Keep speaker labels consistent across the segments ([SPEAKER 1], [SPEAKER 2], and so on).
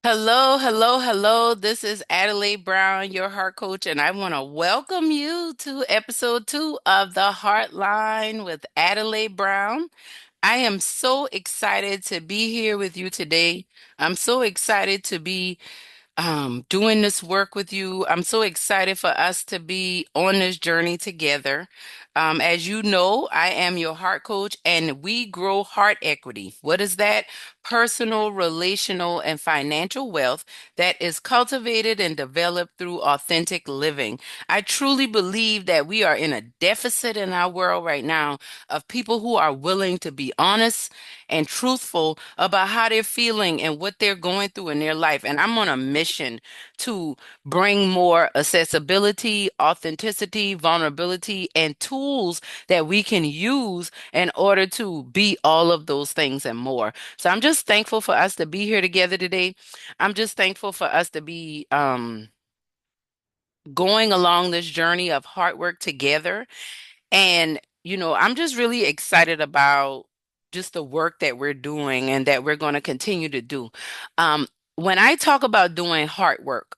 [SPEAKER 1] Hello, hello, hello. This is Adelai Brown, your heart coach, and I want to welcome you to episode 2 of the HeartLine with Adelai Brown. I am so excited to be here with you today. I'm so excited to be doing this work with you. I'm so excited for us to be on this journey together. As you know, I am your heart coach and we grow heart equity. What is that? Personal, relational, and financial wealth that is cultivated and developed through authentic living. I truly believe that we are in a deficit in our world right now of people who are willing to be honest and truthful about how they're feeling and what they're going through in their life. And I'm on a mission to bring more accessibility, authenticity, vulnerability, and tools that we can use in order to be all of those things and more. So I'm just thankful for us to be here together today. I'm just thankful for us to be going along this journey of hard work together. And, I'm just really excited about just the work that we're doing and that we're going to continue to do. Um, when I talk about doing hard work,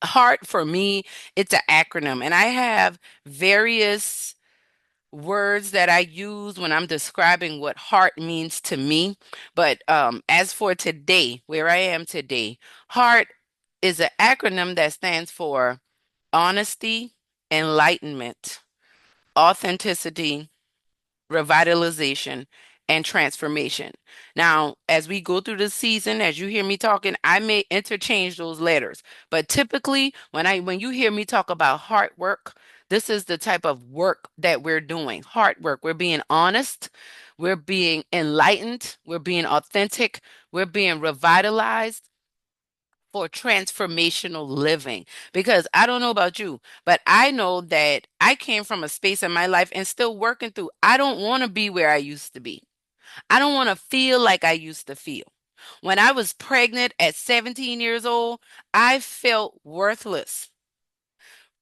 [SPEAKER 1] heart for me, it's an acronym, and I have various words that I use when I'm describing what heart means to me. But as for today, where I am today, heart is an acronym that stands for honesty, enlightenment, authenticity, revitalization, and transformation. Now, as we go through the season, as you hear me talking, I may interchange those letters. But typically, when you hear me talk about hard work, this is the type of work that we're doing. Hard work. We're being honest, we're being enlightened, we're being authentic, we're being revitalized for transformational living. Because I don't know about you, but I know that I came from a space in my life and still working through. I don't want to be where I used to be. I don't want to feel like I used to feel. When I was pregnant at 17 years old, I felt worthless.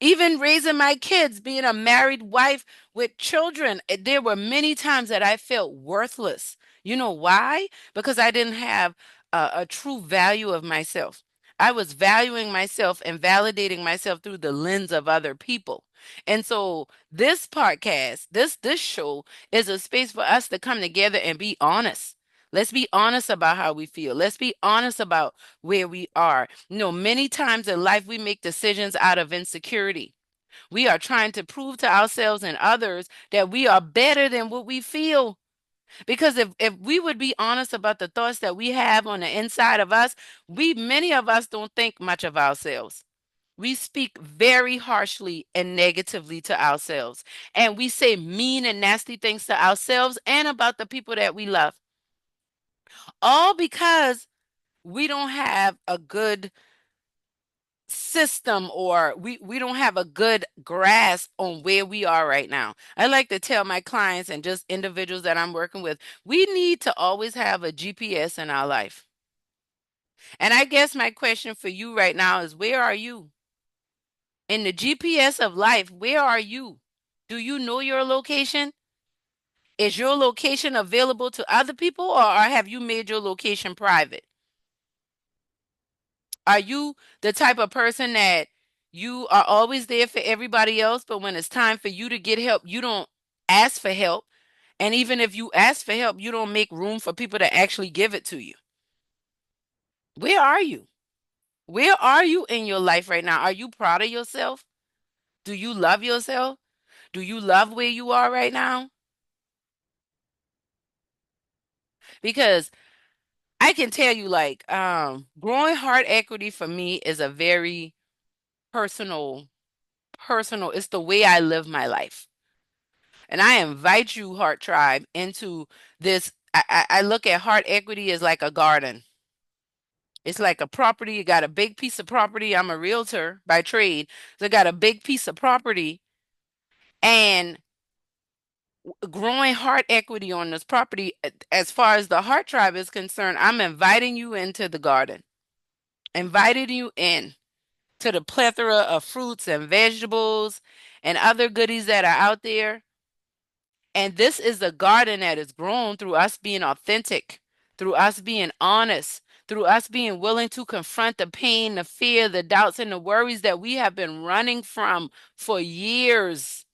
[SPEAKER 1] Even raising my kids, being a married wife with children, there were many times that I felt worthless. You know why? Because I didn't have a true value of myself. I was valuing myself and validating myself through the lens of other people. And so this podcast, this show is a space for us to come together and be honest. Let's be honest about how we feel. Let's be honest about where we are. Many times in life we make decisions out of insecurity. We are trying to prove to ourselves and others that we are better than what we feel. Because if we would be honest about the thoughts that we have on the inside of us, many of us don't think much of ourselves. We speak very harshly and negatively to ourselves. And we say mean and nasty things to ourselves and about the people that we love. All because we don't have a good system, or we don't have a good grasp on where we are right now. I like to tell my clients and just individuals that I'm working with, we need to always have a GPS in our life. And I guess my question for you right now is, where are you? In the GPS of life, where are you? Do you know your location? Is your location available to other people, or have you made your location private? Are you the type of person that you are always there for everybody else, but when it's time for you to get help, you don't ask for help? And even if you ask for help, you don't make room for people to actually give it to you. Where are you? Where are you in your life right now? Are you proud of yourself? Do you love yourself? Do you love where you are right now? Because I can tell you, like, growing heart equity for me is a very personal, it's the way I live my life. And I invite you, Heart Tribe, into this. I look at heart equity as like a garden. It's like a property. You got a big piece of property. I'm a realtor by trade. So I got a big piece of property, and growing heart equity on this property, as far as the Heart Tribe is concerned, I'm inviting you into the garden, inviting you in to the plethora of fruits and vegetables and other goodies that are out there. And this is a garden that is grown through us being authentic, through us being honest, through us being willing to confront the pain, the fear, the doubts, and the worries that we have been running from for years.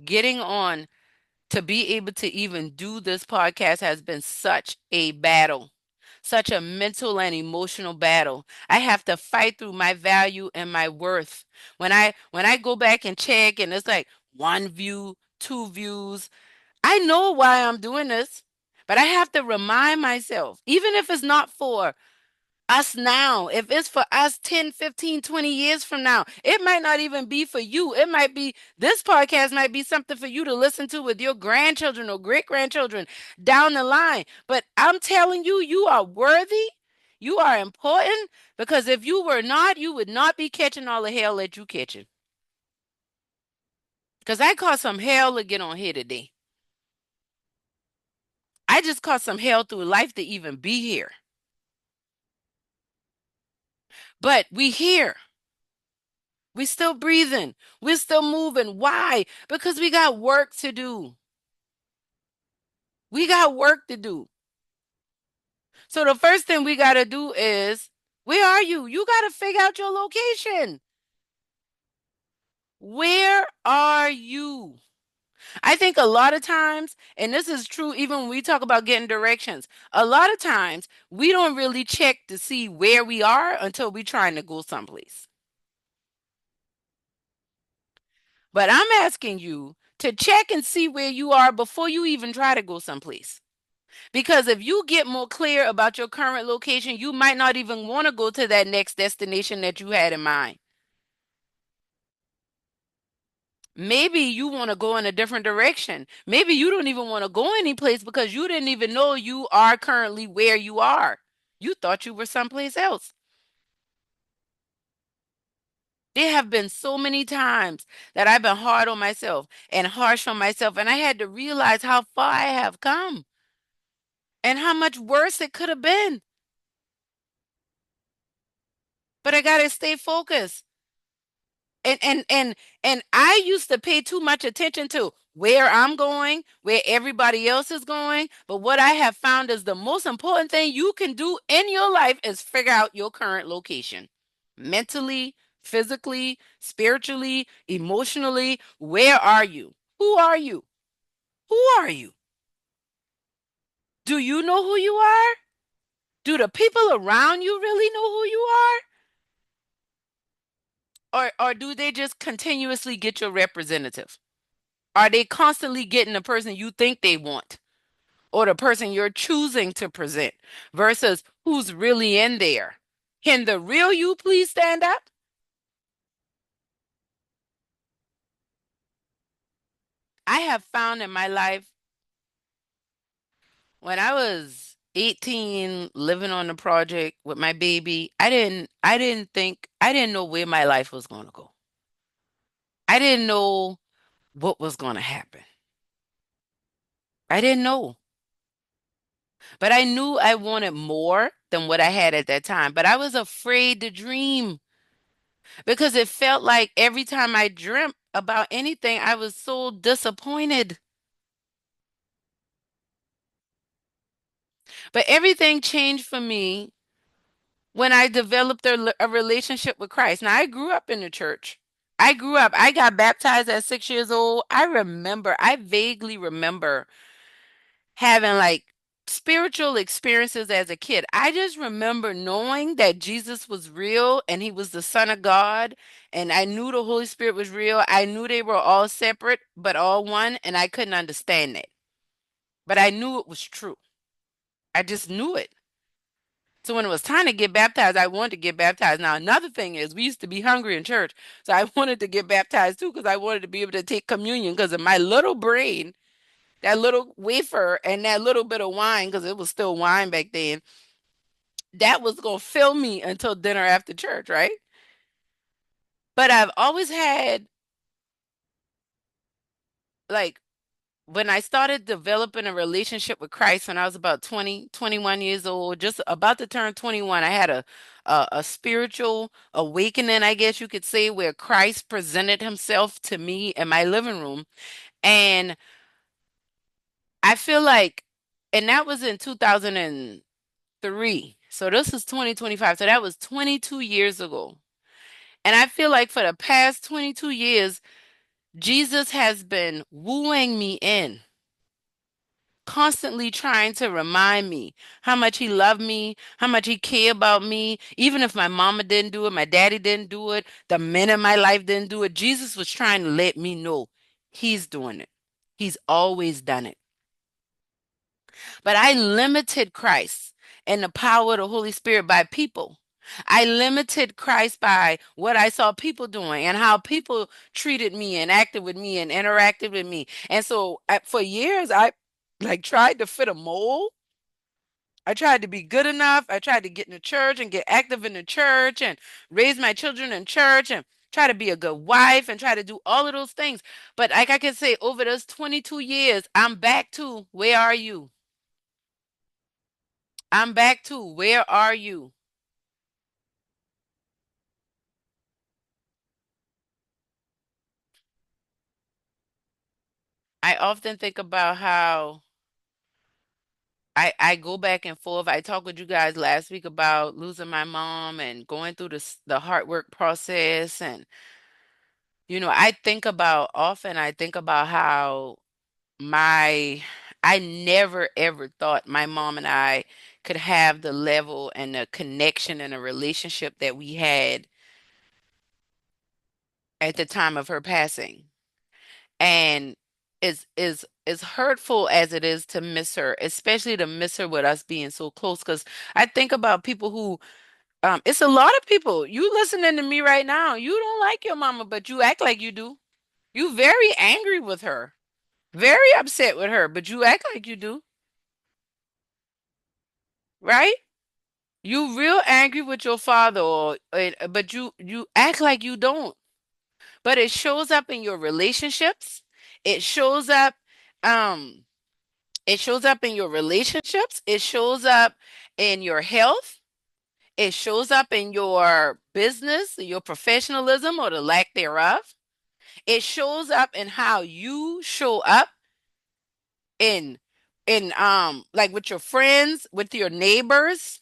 [SPEAKER 1] Getting on to be able to even do this podcast has been such a battle, such a mental and emotional battle. I have to fight through my value and my worth. When I go back and check and it's like one view, two views, I know why I'm doing this, but I have to remind myself, even if it's not for us now, if it's for us 10, 15, 20 years from now, it might not even be for you. It might be, this podcast might be something for you to listen to with your grandchildren or great grandchildren down the line. But I'm telling you, you are worthy. You are important because if you were not, you would not be catching all the hell that you catching. Because I caught some hell to get on here today. I just caught some hell through life to even be here. But we here. We still breathing. We're still moving. Why? Because we got work to do. We got work to do. So the first thing we got to do is, where are you? You got to figure out your location. Where are you? I think a lot of times, and this is true even when we talk about getting directions, a lot of times we don't really check to see where we are until we're trying to go someplace. But I'm asking you to check and see where you are before you even try to go someplace. Because if you get more clear about your current location, you might not even want to go to that next destination that you had in mind. Maybe you want to go in a different direction. Maybe you don't even want to go any place because you didn't even know you are currently where you are. You thought you were someplace else. There have been so many times that I've been hard on myself and harsh on myself, and I had to realize how far I have come and how much worse it could have been. But I got to stay focused. And I used to pay too much attention to where I'm going, where everybody else is going. But what I have found is the most important thing you can do in your life is figure out your current location. Mentally, physically, spiritually, emotionally, where are you? Who are you? Who are you? Do you know who you are? Do the people around you really know who you are? Or do they just continuously get your representative? Are they constantly getting the person you think they want or the person you're choosing to present versus who's really in there? Can the real you please stand up? I have found in my life when I was 18 living on the project with my baby, I didn't know where my life was going to go. I didn't know what was going to happen. I didn't know. But I knew I wanted more than what I had at that time. But I was afraid to dream because it felt like every time I dreamt about anything, I was so disappointed. But everything changed for me when I developed a relationship with Christ. Now, I grew up in the church. I got baptized at 6 years old. I vaguely remember having like spiritual experiences as a kid. I just remember knowing that Jesus was real and he was the Son of God. And I knew the Holy Spirit was real. I knew they were all separate, but all one. And I couldn't understand that. But I knew it was true. I just knew it. So when it was time to get baptized, I wanted to get baptized. Now, another thing is we used to be hungry in church. So I wanted to get baptized too because I wanted to be able to take communion because in my little brain, that little wafer and that little bit of wine, because it was still wine back then, that was going to fill me until dinner after church, right? But I've always had, like, when I started developing a relationship with Christ when I was about 20, 21 years old, just about to turn 21, I had a spiritual awakening, I guess you could say, where Christ presented himself to me in my living room. And I feel like, and that was in 2003. So this is 2025. So that was 22 years ago. And I feel like for the past 22 years, Jesus has been wooing me in, constantly trying to remind me how much he loved me, how much he cared about me. Even if my mama didn't do it, my daddy didn't do it, the men in my life didn't do it, Jesus was trying to let me know he's doing it. He's always done it. But I limited Christ and the power of the Holy Spirit by people. I limited Christ by what I saw people doing and how people treated me and acted with me and interacted with me. And so for years, I like tried to fit a mold. I tried to be good enough. I tried to get in the church and get active in the church and raise my children in church and try to be a good wife and try to do all of those things. But like I can say, over those 22 years, I'm back to where are you? I'm back to where are you? I often think about how I go back and forth. I talked with you guys last week about losing my mom and going through the hard work process. And, I think about often, I think about how my, I never ever thought my mom and I could have the level and the connection and a relationship that we had at the time of her passing. And as hurtful as it is to miss her, especially to miss her with us being so close. Because I think about people who, it's a lot of people. You listening to me right now, you don't like your mama, but you act like you do. You very angry with her, very upset with her, but you act like you do, right? You real angry with your father, but you act like you don't. But it shows up in your relationships. It shows up. Um, It shows up in your relationships. It shows up in your health. It shows up in your business, your professionalism or the lack thereof. It shows up in how you show up in like with your friends, with your neighbors.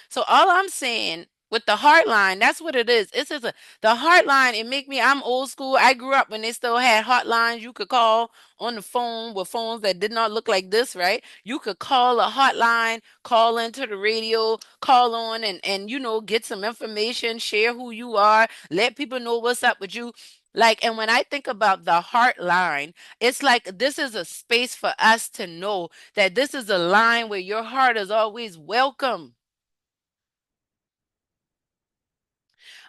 [SPEAKER 1] So all I'm saying with the Heartline, that's what it is. It's just the Heartline. It make me. I'm old school. I grew up when they still had hotlines you could call on the phone with phones that did not look like this, right? You could call a hotline, call into the radio, call on and get some information, share who you are, let people know what's up with you. Like, and when I think about the Heartline, it's like this is a space for us to know that this is a line where your heart is always welcome.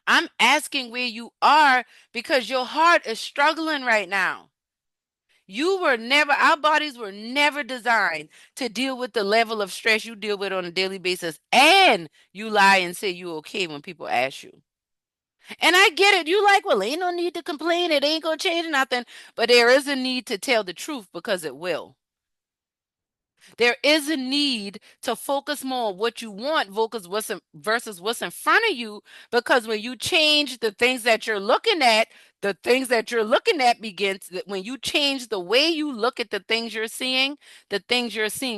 [SPEAKER 1] I'm asking where you are because your heart is struggling right now. Our bodies were never designed to deal with the level of stress you deal with on a daily basis. And you lie and say you're okay when people ask you. And I get it. You like, well, ain't no need to complain. It ain't going to change nothing. But there is a need to tell the truth because it will. There is a need to focus more on what you want versus what's in front of you. Because when you change the things that you're looking at, the things that you're looking at when you change the way you look at the things you're seeing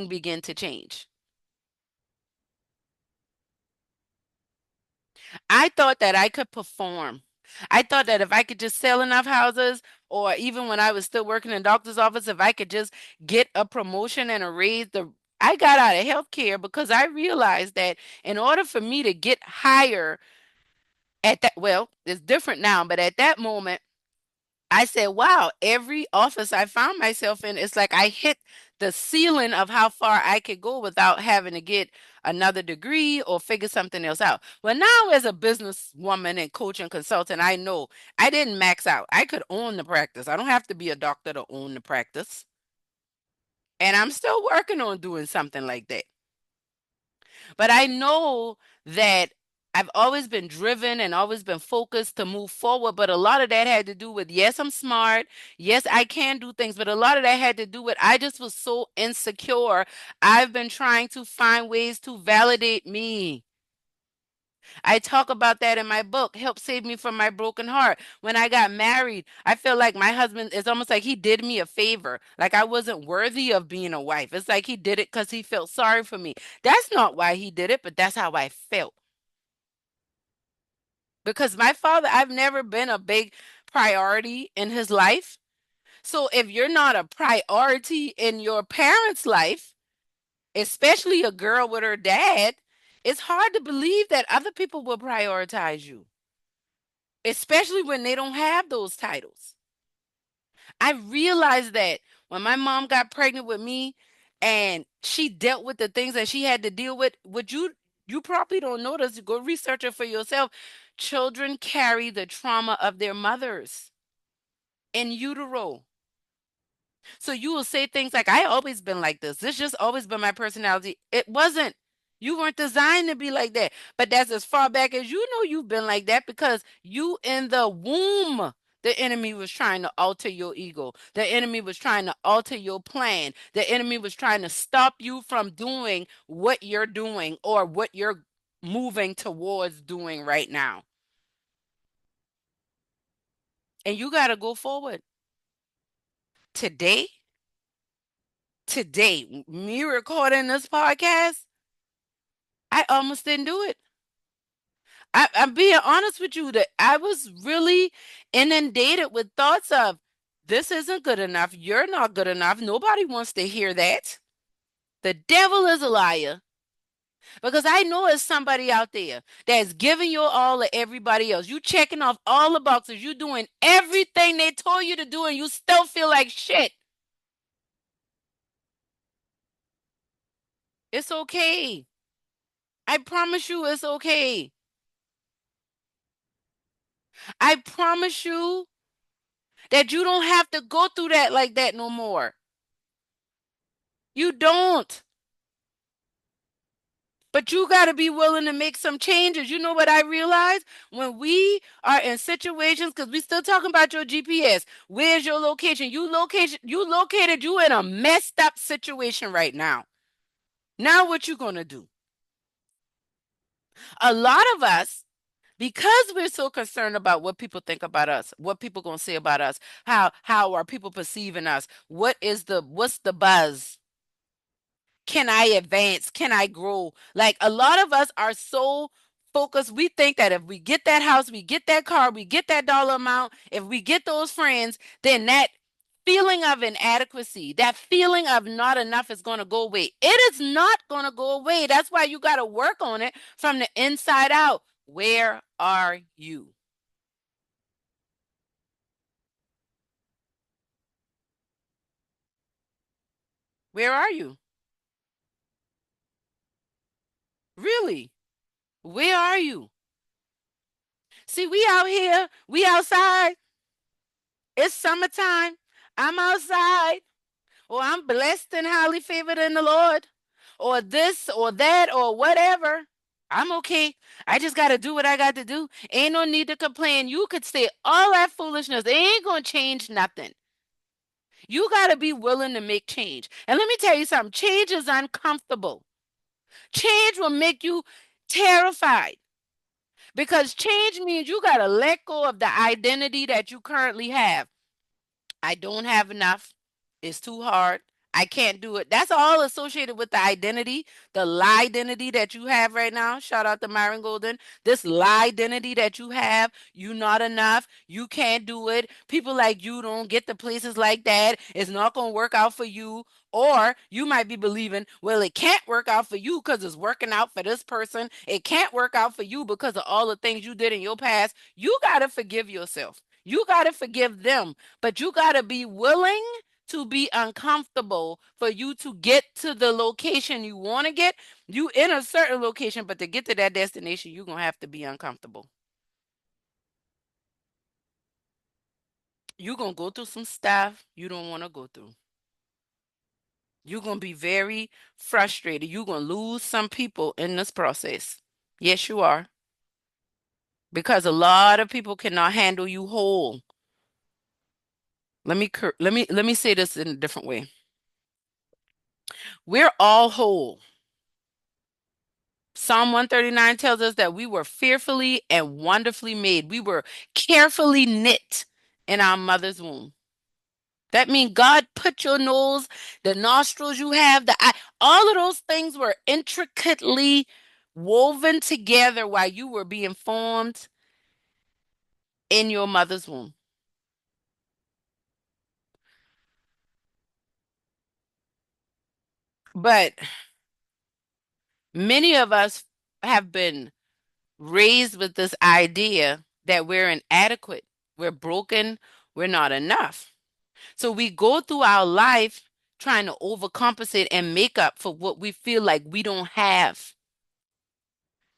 [SPEAKER 1] begin to change. I thought that I could perform. I thought that if I could just sell enough houses, or even when I was still working in doctor's office, if I could just get a promotion and a raise, I got out of healthcare because I realized that in order for me to get higher well, it's different now, but at that moment, I said, wow, every office I found myself in, it's like I hit the ceiling of how far I could go without having to get another degree or figure something else out. Well, now as a businesswoman and coach and consultant, I know I didn't max out. I could own the practice. I don't have to be a doctor to own the practice. And I'm still working on doing something like that. But I know that I've always been driven and always been focused to move forward. But a lot of that had to do with, yes, I'm smart. Yes, I can do things. But a lot of that had to do with, I just was so insecure. I've been trying to find ways to validate me. I talk about that in my book, Help Save Me from My Broken Heart. When I got married, I feel like my husband is almost like he did me a favor. Like I wasn't worthy of being a wife. It's like he did it because he felt sorry for me. That's not why he did it, but that's how I felt. Because my father, I've never been a big priority in his life. So if you're not a priority in your parents' life, especially a girl with her dad, it's hard to believe that other people will prioritize you, especially when they don't have those titles. I realized that when my mom got pregnant with me and she dealt with the things that she had to deal with, what you probably don't know this, go research it for yourself. Children carry the trauma of their mothers in utero. So you will say things like, I always been like this. This just always been my personality. It wasn't. You weren't designed to be like that. But that's as far back as you know you've been like that because you in the womb. The enemy was trying to alter your ego. The enemy was trying to alter your plan. The enemy was trying to stop you from doing what you're doing or what you're moving towards doing right now. And you got to go forward. Today, me recording this podcast, I almost didn't do it. I'm being honest with you that I was really inundated with thoughts of this isn't good enough. You're not good enough. Nobody wants to hear that. The devil is a liar because I know it's somebody out there that's giving your all to everybody else. You checking off all the boxes. You doing everything they told you to do and you still feel like shit. It's okay. I promise you it's okay. I promise you that you don't have to go through that like that no more. You don't. But you got to be willing to make some changes. You know what I realize? When we are in situations, because we still talking about your GPS. Where's your location? You located you in a messed up situation right now. Now what you gonna do? A lot of us, because we're so concerned about what people think about us, what people gonna say about us, how are people perceiving us, what's the buzz? Can I advance? Can I grow? Like a lot of us are so focused. We think that if we get that house, we get that car, we get that dollar amount, if we get those friends, then that feeling of inadequacy, that feeling of not enough is going to go away. It is not going to go away. That's why you got to work on it from the inside out. Where are you? Where are you? Really? Where are you? See, we out here, we outside. It's summertime. I'm outside. Or I'm blessed and highly favored in the Lord. Or this or that or whatever. I'm okay. I just got to do what I got to do. Ain't no need to complain. You could say all that foolishness. It ain't going to change nothing. You got to be willing to make change. And let me tell you something change is uncomfortable. Change will make you terrified because change means you got to let go of the identity that you currently have. I don't have enough. It's too hard. I can't do it. That's all associated with the identity, the lie identity that you have right now. Shout out to Myron Golden. This lie identity that you have, you not enough. You can't do it. People like you don't get to places like that. It's not going to work out for you. Or you might be believing, well, it can't work out for you because it's working out for this person. It can't work out for you because of all the things you did in your past. You got to forgive yourself. You got to forgive them, but you got to be willing to be uncomfortable for you to get to the location you want to get. You in a certain location, but to get to that destination, you're going to have to be uncomfortable. You're going to go through some stuff you don't want to go through. You're going to be very frustrated. You're going to lose some people in this process. Yes, you are. Because a lot of people cannot handle you whole. Let me say this in a different way. We're all whole. Psalm 139 tells us that we were fearfully and wonderfully made. We were carefully knit in our mother's womb. That means God put your nose, the nostrils you have, the eye, all of those things were intricately woven together while you were being formed in your mother's womb. But many of us have been raised with this idea that we're inadequate, we're broken, we're not enough. So we go through our life trying to overcompensate and make up for what we feel like we don't have.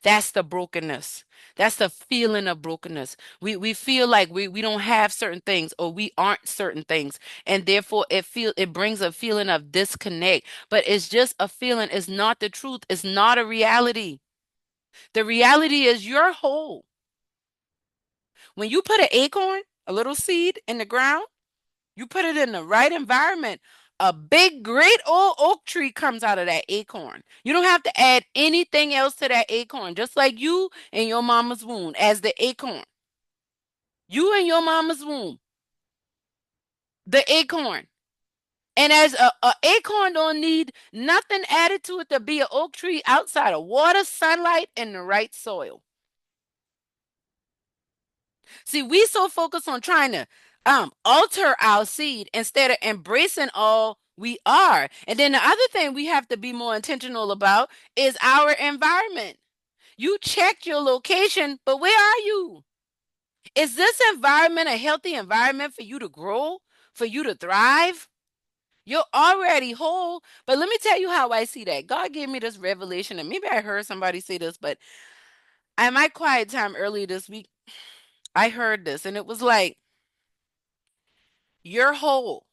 [SPEAKER 1] That's the brokenness. That's the feeling of brokenness. We feel like we don't have certain things or we aren't certain things. And therefore it brings a feeling of disconnect. But it's just a feeling. It's not the truth. It's not a reality. The reality is you're whole. When you put an acorn, a little seed in the ground, you put it in the right environment, a big, great old oak tree comes out of that acorn. You don't have to add anything else to that acorn, just like you in your mama's womb as the acorn. You in your mama's womb, the acorn. And as a acorn don't need nothing added to it to be an oak tree outside of water, sunlight, and the right soil. See, we so focused on trying to alter our seed instead of embracing all we are. And then the other thing we have to be more intentional about is our environment. You checked your location, but where are you? Is this environment a healthy environment for you to grow, for you to thrive? You're already whole. But let me tell you how I see that. God gave me this revelation, and maybe I heard somebody say this, but in my quiet time earlier this week, I heard this, and it was like, you're whole.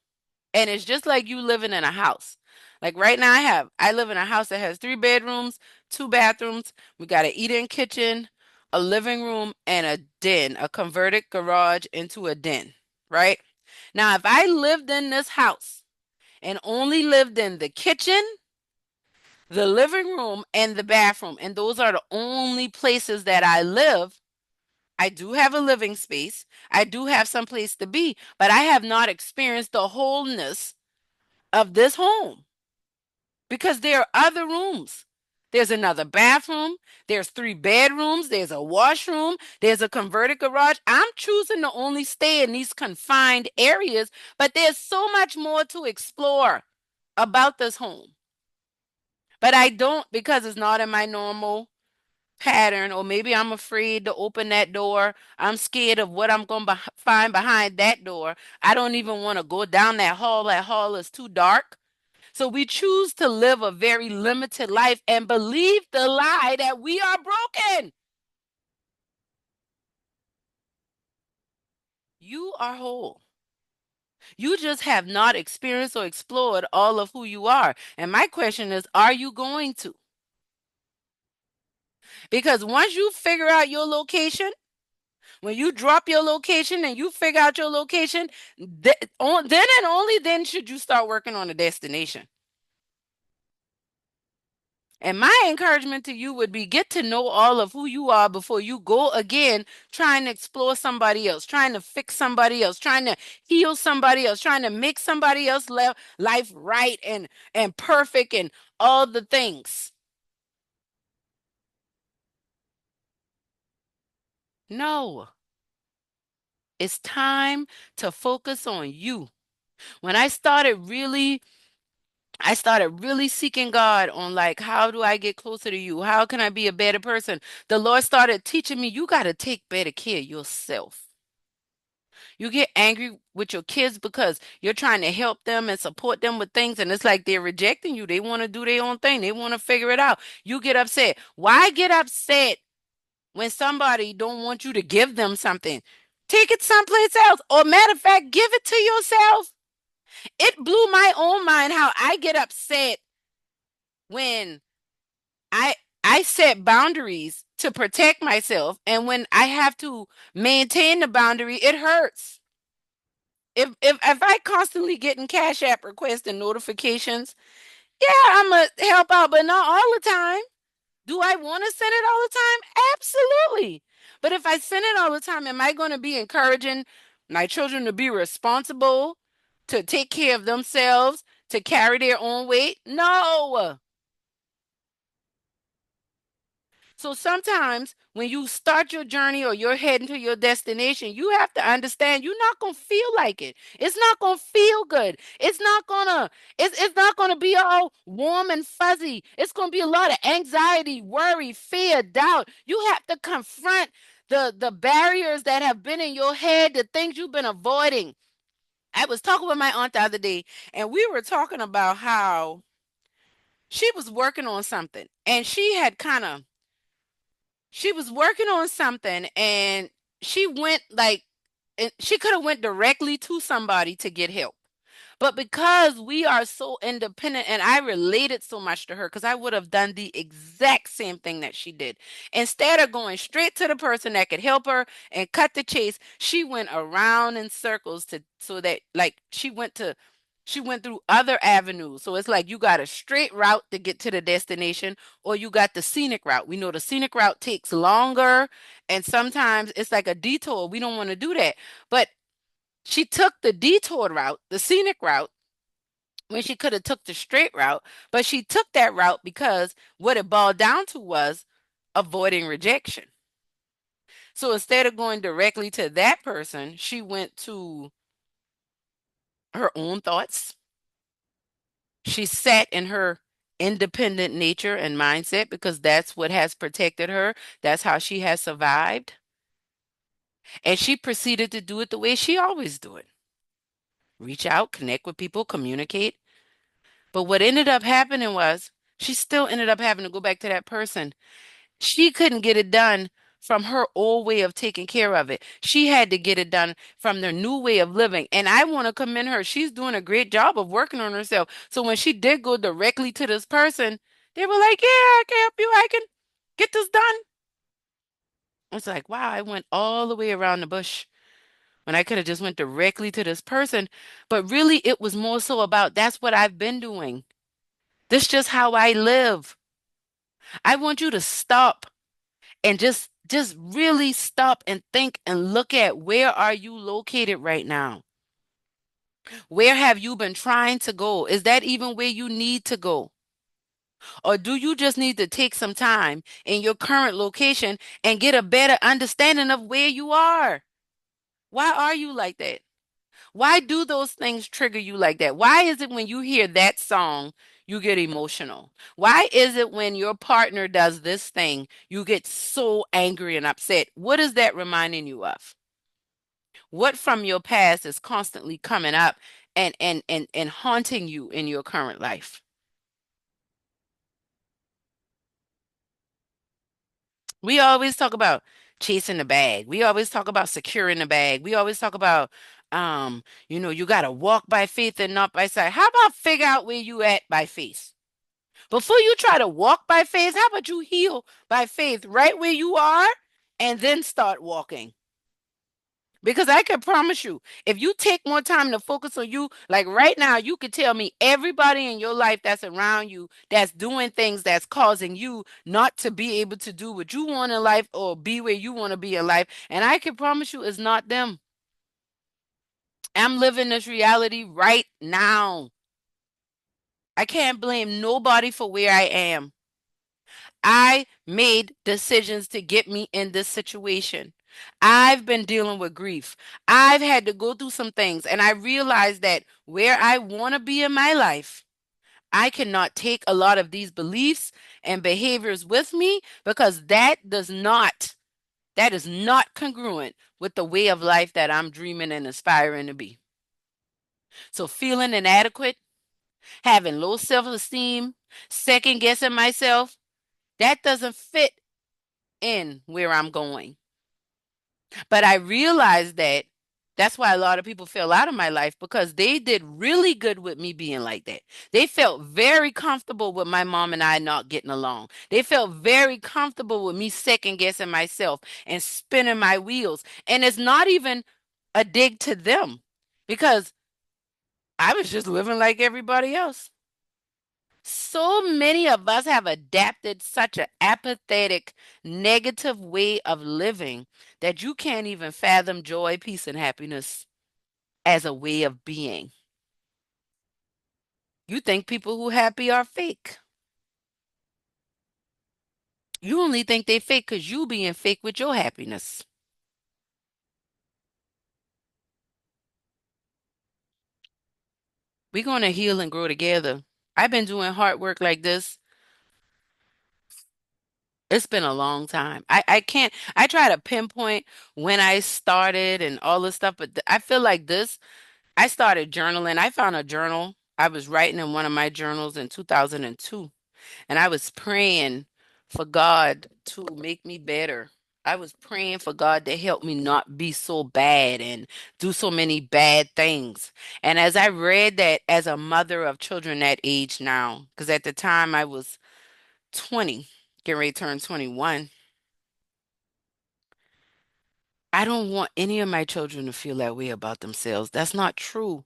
[SPEAKER 1] And it's just like you living in a house. Like right now, I live in a house that has 3 bedrooms, 2 bathrooms. We got an eat-in kitchen, a living room, and a den, a converted garage into a den, right? Now, if I lived in this house and only lived in the kitchen, the living room, and the bathroom, and those are the only places that I live, I do have a living space. I do have some place to be, but I have not experienced the wholeness of this home because there are other rooms. There's another bathroom. There's 3 bedrooms. There's a washroom. There's a converted garage. I'm choosing to only stay in these confined areas, but there's so much more to explore about this home. But I don't because it's not in my normal pattern, or maybe I'm afraid to open that door. I'm scared of what I'm going to find behind that door. I don't even want to go down that hall. That hall is too dark. So we choose to live a very limited life and believe the lie that we are broken. You are whole. You just have not experienced or explored all of who you are. And my question is, are you going to? Because once you figure out your location, when you drop your location and you figure out your location, then and only then should you start working on a destination. And my encouragement to you would be get to know all of who you are before you go again trying to explore somebody else, trying to fix somebody else, trying to heal somebody else, trying to make somebody else life right and perfect and all the things. No, it's time to focus on you. When I started really seeking God on like, how do I get closer to you? How can I be a better person? The Lord started teaching me, you got to take better care of yourself. You get angry with your kids because you're trying to help them and support them with things, and it's like they're rejecting you. They want to do their own thing. They want to figure it out. You get upset. Why get upset when somebody don't want you to give them something? Take it someplace else. Or matter of fact, give it to yourself. It blew my own mind how I get upset when I I set boundaries to protect myself, and when I have to maintain the boundary, it hurts. If I constantly getting Cash App requests and notifications, yeah, I'm gonna help out, but not all the time. Do I want to send it all the time? Absolutely. But if I send it all the time, am I going to be encouraging my children to be responsible, to take care of themselves, to carry their own weight? No. So sometimes when you start your journey or you're heading to your destination, you have to understand you're not gonna feel like it. It's not gonna feel good. It's not gonna be all warm and fuzzy. It's gonna be a lot of anxiety, worry, fear, doubt. You have to confront the barriers that have been in your head, the things you've been avoiding. I was talking with my aunt the other day, and we were talking about how she was working on something, and she was working on something, and she went like she could have went directly to somebody to get help, but because we are so independent, and I related so much to her because I would have done the exact same thing that she did. Instead of going straight to the person that could help her and cut the chase, she went around in circles to so that like she went through other avenues. So it's like you got a straight route to get to the destination, or you got the scenic route. We know the scenic route takes longer, and sometimes it's like a detour. We don't want to do that. But she took the detour route, the scenic route, when she could have took the straight route, but she took that route because what it boiled down to was avoiding rejection. So instead of going directly to that person, she went to her own thoughts. She sat in her independent nature and mindset because that's what has protected her. That's how she has survived. And she proceeded to do it the way she always do it. Reach out, connect with people, communicate. But what ended up happening was she still ended up having to go back to that person. She couldn't get it done from her old way of taking care of it. She had to get it done from their new way of living. And I want to commend her. She's doing a great job of working on herself. So when she did go directly to this person, they were like, "Yeah, I can help you. I can get this done." It's like, wow, I went all the way around the bush when I could have just went directly to this person. But really, it was more so about that's what I've been doing. This is just how I live. I want you to stop and just really stop and think and look at where are you located right now? Where have you been trying to go? Is that even where you need to go? Or do you just need to take some time in your current location and get a better understanding of where you are? Why are you like that? Why do those things trigger you like that? Why is it when you hear that song, you get emotional? Why is it when your partner does this thing, you get so angry and upset? What is that reminding you of? What from your past is constantly coming up and haunting you in your current life? We always talk about chasing the bag. We always talk about securing the bag. We always talk about you got to walk by faith and not by sight. How about figure out where you at by faith? Before you try to walk by faith, how about you heal by faith right where you are and then start walking? Because I can promise you, if you take more time to focus on you, like right now, you could tell me everybody in your life that's around you that's doing things that's causing you not to be able to do what you want in life or be where you want to be in life. And I can promise you it's not them. I'm living this reality right now. I can't blame nobody for where I am. I made decisions to get me in this situation. I've been dealing with grief. I've had to go through some things, and I realized that where I want to be in my life, I cannot take a lot of these beliefs and behaviors with me because that is not congruent with the way of life that I'm dreaming and aspiring to be. So feeling inadequate, having low self-esteem, second guessing myself, that doesn't fit in where I'm going. But I realized that that's why a lot of people fell out of my life because they did really good with me being like that. They felt very comfortable with my mom and I not getting along. They felt very comfortable with me second guessing myself and spinning my wheels. And it's not even a dig to them because I was just living like everybody else. So many of us have adapted such an apathetic, negative way of living that you can't even fathom joy, peace, and happiness as a way of being. You think people who happy are fake. You only think they fake because you being fake with your happiness. We're going to heal and grow together. I've been doing hard work like this. It's been a long time. I can't, I try to pinpoint when I started and all this stuff, but I feel like this, I started journaling. I found a journal. I was writing in one of my journals in 2002, and I was praying for God to make me better. I was praying for God to help me not be so bad and do so many bad things. And as I read that as a mother of children that age now, because at the time I was 20, getting ready to turn 21, I don't want any of my children to feel that way about themselves. That's not true.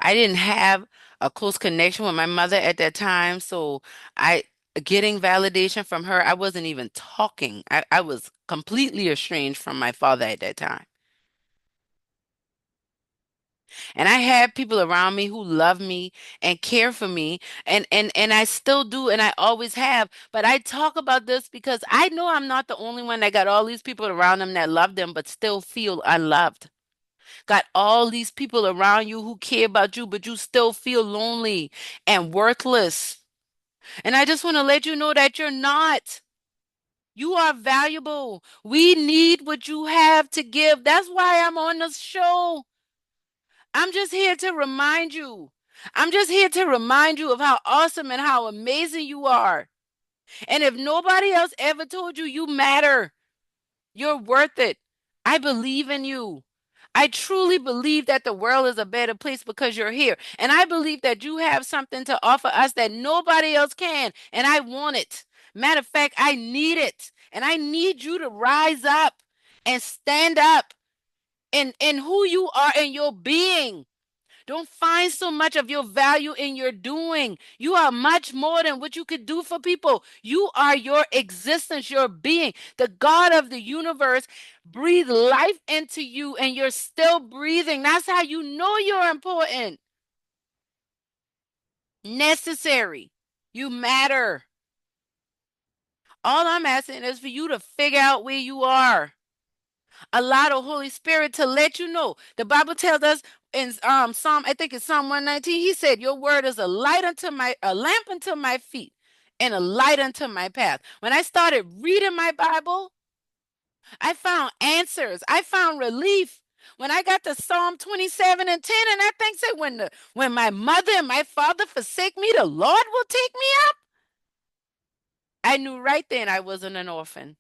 [SPEAKER 1] I didn't have a close connection with my mother at that time, so I getting validation from her, I wasn't even talking. I was completely estranged from my father at that time. And I had people around me who love me and care for me, and I still do, and I always have. But I talk about this because I know I'm not the only one that got all these people around them that love them but still feel unloved. Got all these people around you who care about you, but you still feel lonely and worthless. And I just want to let you know that you're not. You are valuable. We need what you have to give. That's why I'm on the show. I'm just here to remind you. I'm just here to remind you of how awesome and how amazing you are. And if nobody else ever told you you matter, you're worth it. I believe in you. I truly believe that the world is a better place because you're here. And I believe that you have something to offer us that nobody else can. And I want it. Matter of fact, I need it. And I need you to rise up and stand up in who you are in your being. Don't find so much of your value in your doing. You are much more than what you could do for people. You are your existence, your being. The God of the universe breathed life into you and you're still breathing. That's how you know you're important, necessary. You matter. All I'm asking is for you to figure out where you are. Allow the Holy Spirit to let you know. The Bible tells us in Psalm, I think it's Psalm 119, he said, your word is a lamp unto my feet and a light unto my path. When I started reading my Bible, I found answers. I found relief. When I got to Psalm 27 and 10, and I think said, when my mother and my father forsake me, the Lord will take me up. I knew right then I wasn't an orphan.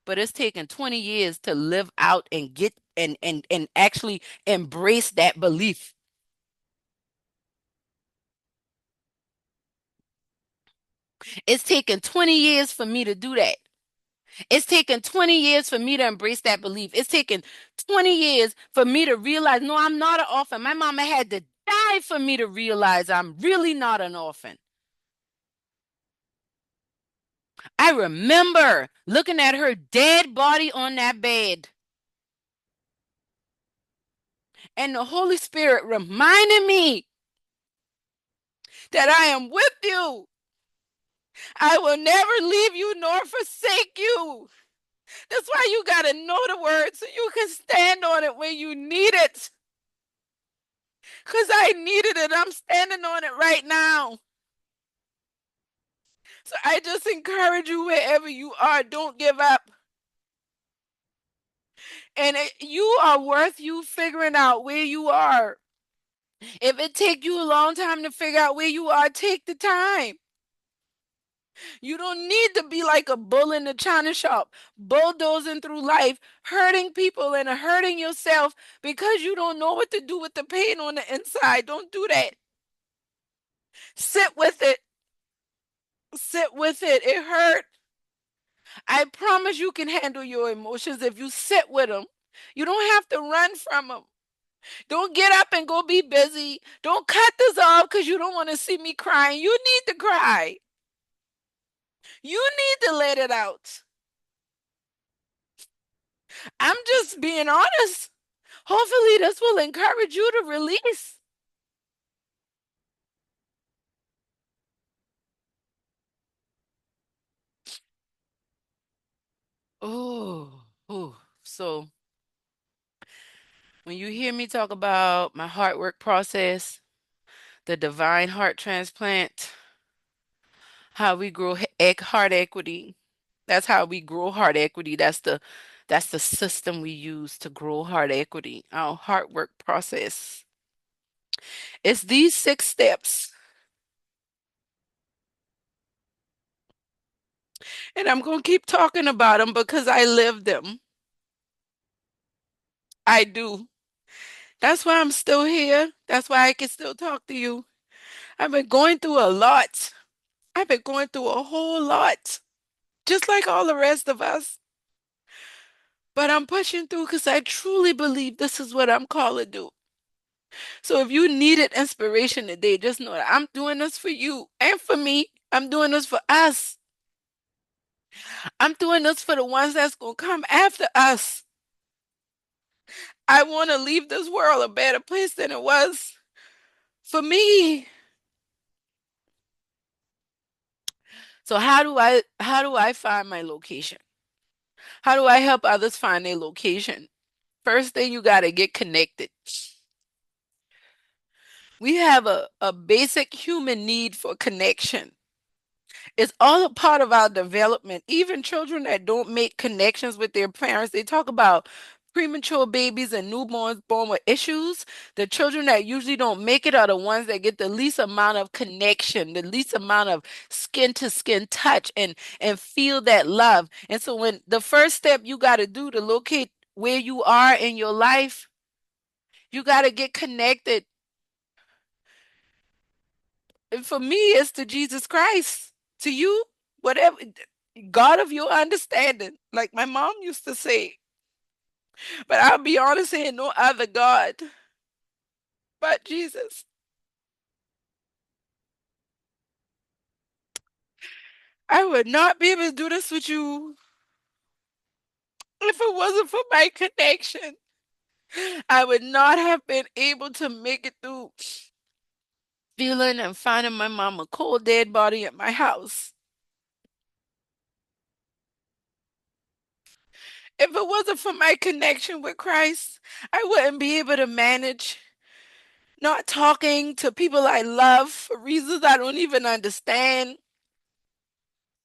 [SPEAKER 1] But it's taken 20 years to live out and get and actually embrace that belief. It's taken 20 years for me to do that. It's taken 20 years for me to embrace that belief. It's taken 20 years for me to realize, no, I'm not an orphan. My mama had to die for me to realize I'm really not an orphan. I remember looking at her dead body on that bed and the Holy Spirit reminding me that I am with you. I will never leave you nor forsake you. That's why you got to know the word so you can stand on it when you need it. Because I needed it. I'm standing on it right now. So I just encourage you wherever you are, don't give up. And you are worth you figuring out where you are. If it take you a long time to figure out where you are, take the time. You don't need to be like a bull in the china shop, bulldozing through life, hurting people and hurting yourself because you don't know what to do with the pain on the inside. Don't do that. Sit with it. Sit with it. It hurt. I promise you can handle your emotions if you sit with them. You don't have to run from them. Don't get up and go be busy. Don't cut this off because you don't want to see me crying. You need to cry. You need to let it out. I'm just being honest. Hopefully, this will encourage you to release. Oh. So when you hear me talk about my heart work process, the divine heart transplant, how we grow heart equity, that's how we grow heart equity. That's the system we use to grow heart equity, our heart work process. It's these 6 steps, and I'm going to keep talking about them because I live them. I do. That's why I'm still here. That's why I can still talk to you. I've been going through a lot. I've been going through a whole lot, just like all the rest of us. But I'm pushing through because I truly believe this is what I'm called to do. So if you needed inspiration today, just know that I'm doing this for you and for me. I'm doing this for us. I'm doing this for the ones that's going to come after us. I want to leave this world a better place than it was for me. So how do I find my location? How do I help others find their location? First thing, you got to get connected. We have a basic human need for connection. It's all a part of our development. Even children that don't make connections with their parents, they talk about premature babies and newborns born with issues. The children that usually don't make it are the ones that get the least amount of connection, the least amount of skin to skin touch and feel that love. And so when the first step you got to do to locate where you are in your life, you got to get connected. And for me, it's to Jesus Christ. To you, whatever God of your understanding, like my mom used to say. But I'll be honest, saying no other God but Jesus. I would not be able to do this with you if it wasn't for my connection. I would not have been able to make it through feeling and finding my mom a cold dead body at my house. If it wasn't for my connection with Christ, I wouldn't be able to manage not talking to people I love for reasons I don't even understand.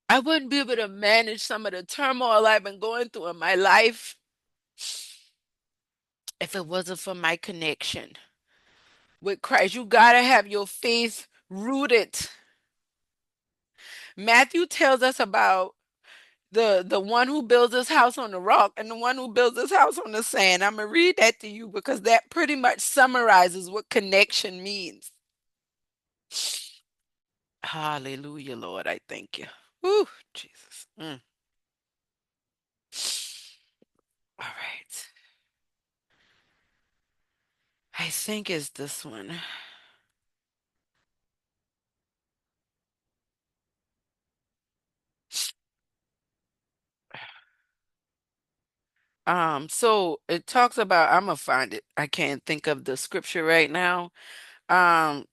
[SPEAKER 1] I wouldn't be able to manage some of the turmoil I've been going through in my life if it wasn't for my connection with Christ. You got to have your faith rooted. Matthew tells us about the one who builds his house on the rock and the one who builds his house on the sand. I'm going to read that to you because that pretty much summarizes what connection means. Hallelujah, Lord. I thank you. Whew, Jesus. All right. I think it's this one. So it talks about, I'm gonna find it. I can't think of the scripture right now. Um,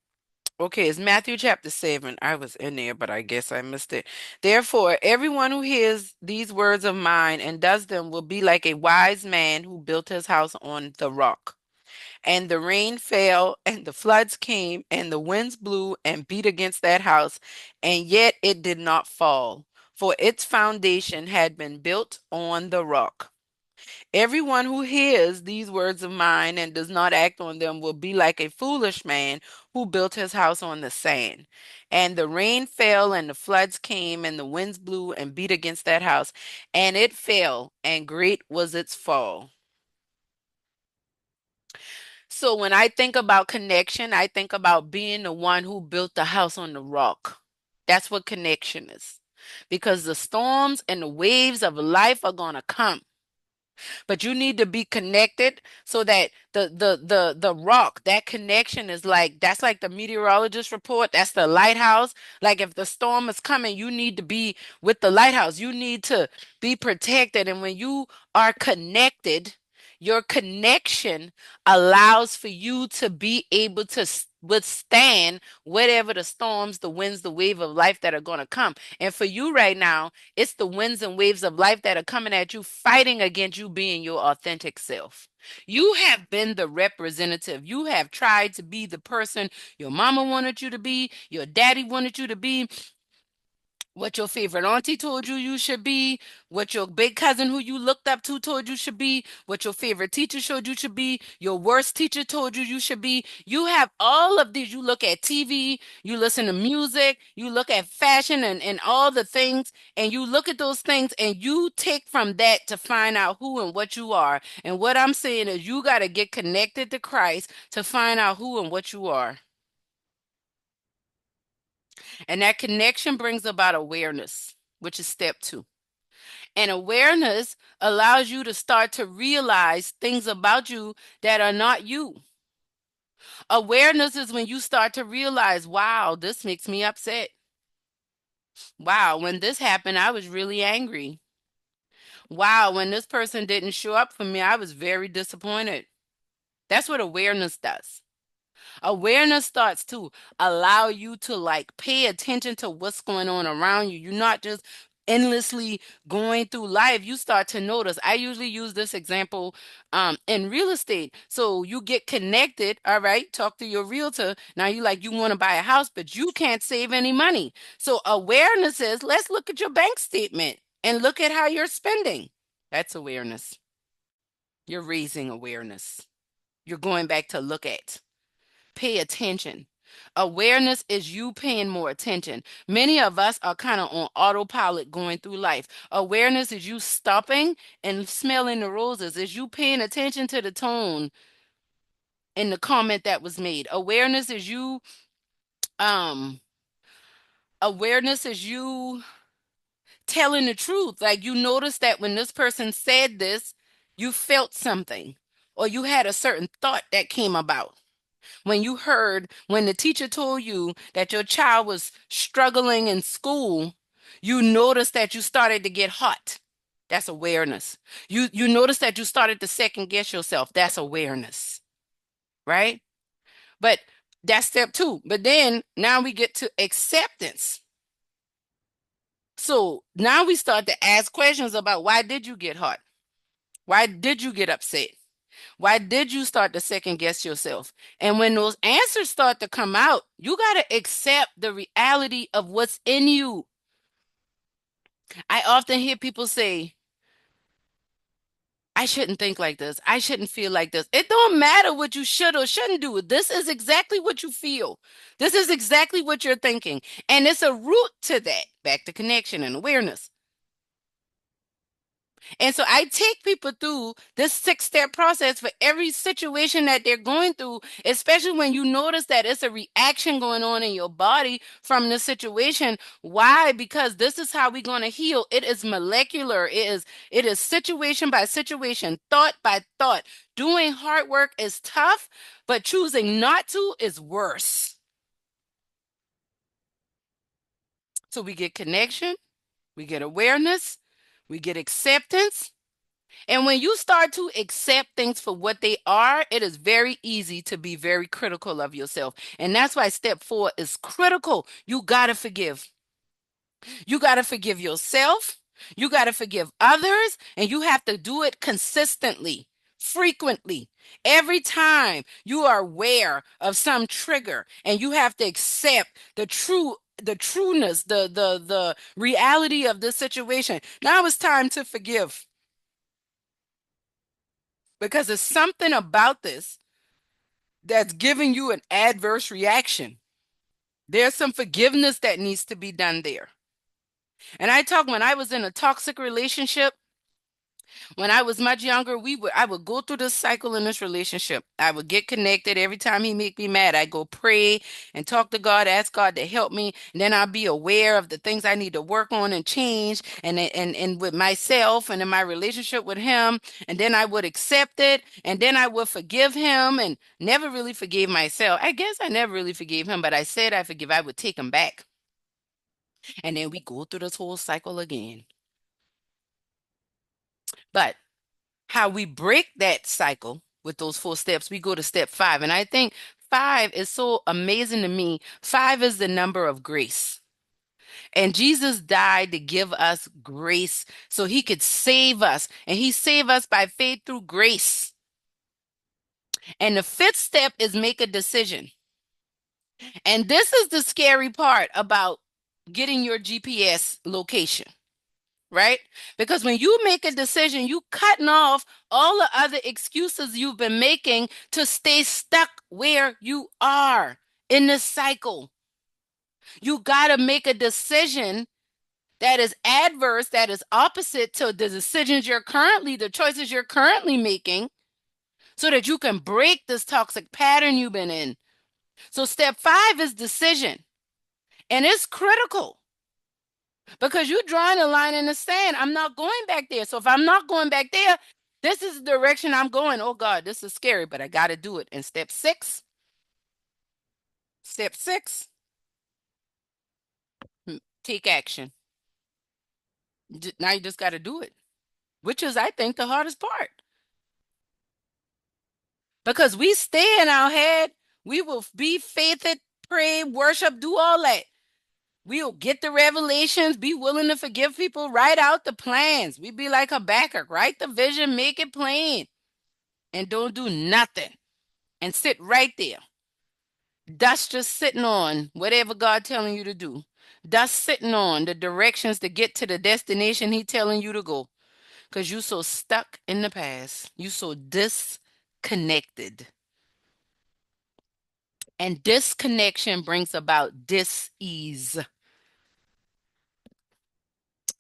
[SPEAKER 1] okay, it's Matthew chapter 7. I was in there, but I guess I missed it. Therefore, everyone who hears these words of mine and does them will be like a wise man who built his house on the rock. And the rain fell, and the floods came, and the winds blew and beat against that house, and yet it did not fall, for its foundation had been built on the rock. Everyone who hears these words of mine and does not act on them will be like a foolish man who built his house on the sand. And the rain fell, and the floods came, and the winds blew and beat against that house, and it fell, and great was its fall. So when I think about connection, I think about being the one who built the house on the rock. That's what connection is. Because the storms and the waves of life are going to come. But you need to be connected so that the rock, that connection is like, that's like the meteorologist report, that's the lighthouse. Like if the storm is coming, you need to be with the lighthouse. You need to be protected. And when you are connected, your connection allows for you to be able to withstand whatever the storms, the winds, the wave of life that are going to come. And for you right now, it's the winds and waves of life that are coming at you, fighting against you being your authentic self. You have been the representative. You have tried to be the person your mama wanted you to be, your daddy wanted you to be, what your favorite auntie told you you should be, what your big cousin who you looked up to told you should be, what your favorite teacher showed you should be, your worst teacher told you you should be. You have all of these. You look at TV, you listen to music, you look at fashion and all the things, and you look at those things and you take from that to find out who and what you are. And what I'm saying is you got to get connected to Christ to find out who and what you are. And that connection brings about awareness, which is step two. And awareness allows you to start to realize things about you that are not you. Awareness is when you start to realize, wow, this makes me upset. Wow, when this happened, I was really angry. Wow, when this person didn't show up for me, I was very disappointed. That's what awareness does. Awareness starts to allow you to like pay attention to what's going on around you. You're not just endlessly going through life. You start to notice. I usually use this example in real estate. So you get connected, all right, talk to your realtor. Now you like you want to buy a house, but you can't save any money. So awareness is let's look at your bank statement and look at how you're spending. That's awareness. You're raising awareness. You're going back to look at. Pay attention. Awareness is you paying more attention. Many of us are kind of on autopilot going through life. Awareness is you stopping and smelling the roses, is you paying attention to the tone in the comment that was made. Um Awareness is you telling the truth. Like you notice that when this person said this, you felt something or you had a certain thought that came about. When you heard, when the teacher told you that your child was struggling in school, you noticed that you started to get hot. That's awareness. You noticed that you started to second guess yourself. That's awareness, right? But that's step two. But then now we get to acceptance. So now we start to ask questions about why did you get hot? Why did you get upset? Why did you start to second guess yourself? And when those answers start to come out, you got to accept the reality of what's in you. I often hear people say, I shouldn't think like this. I shouldn't feel like this. It don't matter what you should or shouldn't do. This is exactly what you feel. This is exactly what you're thinking. And it's a root to that. Back to connection and awareness. And so I take people through this 6 step process for every situation that they're going through, especially when you notice that it's a reaction going on in your body from the situation. Why? Because this is how we're going to heal. It is molecular. It is situation by situation, thought by thought. Doing hard work is tough, but choosing not to is worse. So we get connection, we get awareness, we get acceptance. And when you start to accept things for what they are, it is very easy to be very critical of yourself. And that's why step four is critical. You got to forgive. You got to forgive yourself. You got to forgive others. And you have to do it consistently, frequently. Every time you are aware of some trigger and you have to accept the trueness, the reality of this situation. Now it's time to forgive because there's something about this that's giving you an adverse reaction. There's some forgiveness that needs to be done there. And I talk when I was in a toxic relationship, When I was much younger, I would go through this cycle in this relationship. I would get connected every time he make me mad. I go pray and talk to God, ask God to help me, and then I'll be aware of the things I need to work on and change, and with myself and in my relationship with him, and then I would accept it, and then I would forgive him, and never really forgave myself. I guess I never really forgave him, but I said I forgive. I would take him back, and then we go through this whole cycle again. But how we break that cycle with those 4 steps, we go to step 5. And I think 5 is so amazing to me. 5 is the number of grace. And Jesus died to give us grace so he could save us. And he saved us by faith through grace. And the 5th step is make a decision. And this is the scary part about getting your GPS location. Right? Because when you make a decision, you cutting off all the other excuses you've been making to stay stuck where you are in this cycle. You got to make a decision that is adverse, that is opposite to the choices you're currently making, so that you can break this toxic pattern you've been in. So step 5 is decision. And it's critical. Because you're drawing a line in the sand. I'm not going back there. So if I'm not going back there, this is the direction I'm going. Oh God, this is scary, but I got to do it. And step six, take action. Now you just got to do it, which is, I think, the hardest part. Because we stay in our head, we will be faithed, pray, worship, do all that. We'll get the revelations, be willing to forgive people, write out the plans. We be like Habakkuk, write the vision, make it plain, and don't do nothing. And sit right there. That's just sitting on whatever God telling you to do. That's sitting on the directions to get to the destination he telling you to go. Because you so stuck in the past. You so disconnected. And disconnection brings about dis-ease.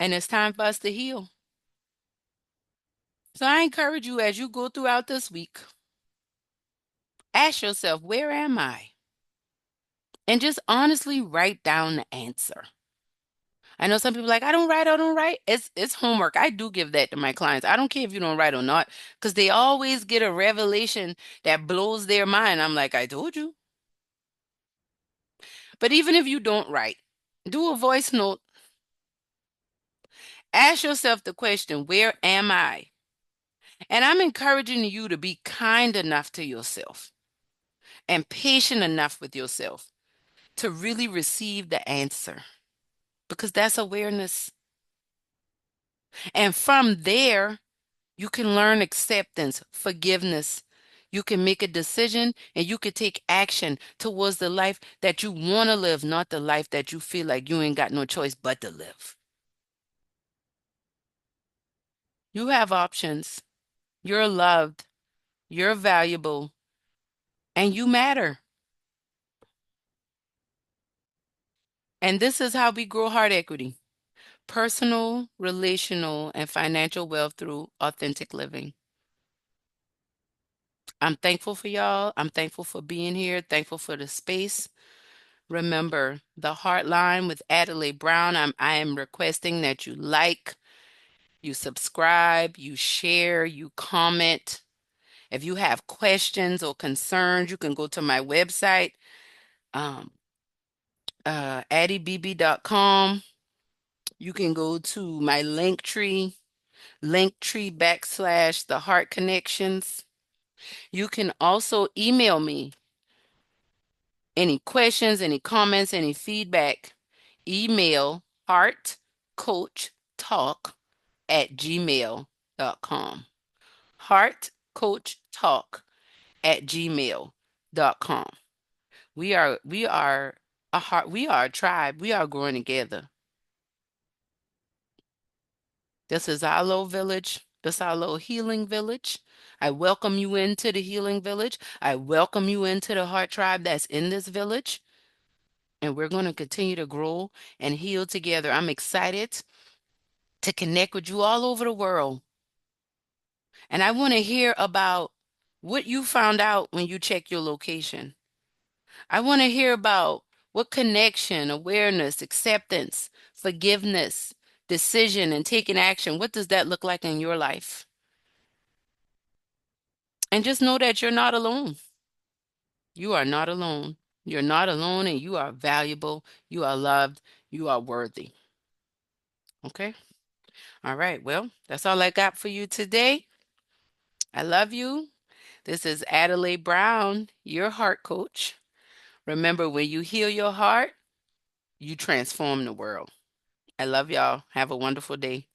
[SPEAKER 1] And it's time for us to heal. So I encourage you, as you go throughout this week, ask yourself, where am I? And just honestly write down the answer. I know some people are like, I don't write. It's homework. I do give that to my clients. I don't care if you don't write or not, because they always get a revelation that blows their mind. I'm like, I told you. But even if you don't write, do a voice note. Ask yourself the question, where am I? And I'm encouraging you to be kind enough to yourself and patient enough with yourself to really receive the answer, because that's awareness. And from there, you can learn acceptance, forgiveness. You can make a decision and you can take action towards the life that you want to live, not the life that you feel like you ain't got no choice but to live. You have options. You're loved. You're valuable. And you matter. And this is how we grow heart equity: personal, relational, and financial wealth through authentic living. I'm thankful for y'all. I'm thankful for being here. Thankful for the space. Remember, the Heartline with Adelai Brown. I am requesting that you like, you subscribe, you share, you comment. If you have questions or concerns, you can go to my website, um, addiebb.com. You can go to my linktree / the heart connections. You can also email me any questions, any comments, any feedback. Email heartcoachtalk@gmail.com. Heartcoachtalk@gmail.com. We are a tribe. We are growing together. This is our little village. This is our little healing village. I welcome you into the healing village. I welcome you into the heart tribe that's in this village. And we're going to continue to grow and heal together. I'm excited to connect with you all over the world. And I want to hear about what you found out when you check your location. I want to hear about what connection, awareness, acceptance, forgiveness, decision, and taking action, what does that look like in your life? And just know that you're not alone. You are not alone. You're not alone, and you are valuable. You are loved. You are worthy. Okay? All right. Well, that's all I got for you today. I love you. This is Adelai Brown, your heart coach. Remember, when you heal your heart, you transform the world. I love y'all. Have a wonderful day.